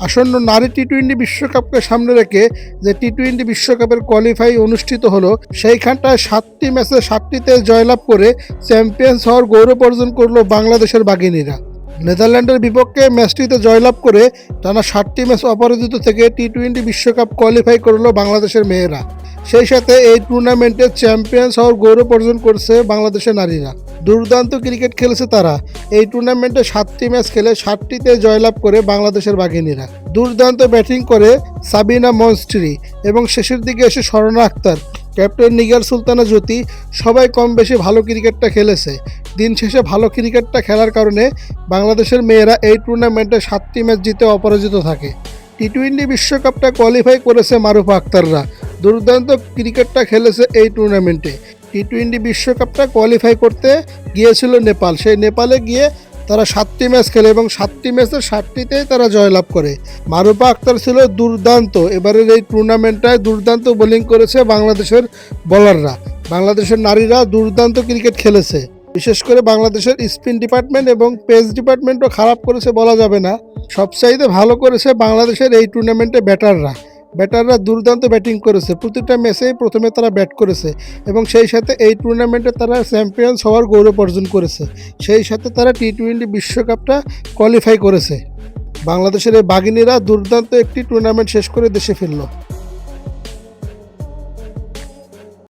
আসন্ন নারী টি-20 বিশ্বকাপকে সামনে রেখে যে টি-20 বিশ্বকাপের কোয়ালিফাই অনুষ্ঠিত হলো, সেইখানটায় 7টি ম্যাচে 7টিতে জয়লাভ করে চ্যাম্পিয়ন্স হওয়ার গৌরব অর্জন করলো বাংলাদেশের বাঘিনীরা। নেদারল্যান্ডের বিপক্ষে ম্যাচটিতে জয়লাভ করে টানা 7টি ম্যাচ অপরাজিত থেকে টি-20 বিশ্বকাপ কোয়ালিফাই করলো বাংলাদেশের মেয়েরা। সেই সাথে এই টুর্নামেন্টে চ্যাম্পিয়ন্স হওয়ার গৌরব অর্জন করছে বাংলাদেশের নারীরা। দুর্দান্ত ক্রিকেট খেলেছে তারা। এই টুর্নামেন্টে 7টি ম্যাচ খেলে 7টিতে জয়লাভ করে বাংলাদেশের বাঘিনীরা। দুর্দান্ত ব্যাটিং করে সাবিনা মনস্ট্রি এবং শেষের দিকে এসে স্বর্ণা আক্তার, ক্যাপ্টেন নিগার সুলতানা জ্যোতি সবাই কম বেশি ভালো ক্রিকেটটা খেলেছে। দিন শেষে ভালো ক্রিকেটটা খেলার কারণে বাংলাদেশের মেয়েরা এই টুর্নামেন্টে 7টি ম্যাচ জিতে অপরাজিত থাকে। টি-20 বিশ্বকাপটা কোয়ালিফাই করেছে মারুফা আক্তাররা। দুর্দান্ত ক্রিকেটটা খেলেছে এই টুর্নামেন্টে। টি-20 বিশ্বকাপটা কোয়ালিফাই করতে গিয়েছিল নেপাল। সেই নেপালে গিয়ে তারা 7টি ম্যাচ খেলে এবং 7টি ম্যাচের 7টিতেই তারা জয়লাভ করে। মারুফা আক্তার ছিল দুর্দান্ত। এবারের এই টুর্নামেন্টটায় দুর্দান্ত বোলিং করেছে বাংলাদেশের বোলাররা। বাংলাদেশের নারীরা দুর্দান্ত ক্রিকেট খেলেছে। বিশেষ করে বাংলাদেশের স্পিন ডিপার্টমেন্ট এবং পেস ডিপার্টমেন্টও খারাপ করেছে বলা যাবে না। সবচাইতে ভালো করেছে বাংলাদেশের এই টুর্নামেন্টে ব্যাটাররা দুর্দান্ত ব্যাটিং করেছে। প্রতিটা ম্যাচেই প্রথমে তারা ব্যাট করেছে এবং সেই সাথে এই টুর্নামেন্টে তারা চ্যাম্পিয়ন্স হওয়ার গৌরব অর্জন করেছে। সেই সাথে তারা টি-20 বিশ্বকাপটা কোয়ালিফাই করেছে। বাংলাদেশের এই বাঘিনীরা দুর্দান্ত একটি টুর্নামেন্ট শেষ করে দেশে ফিরল।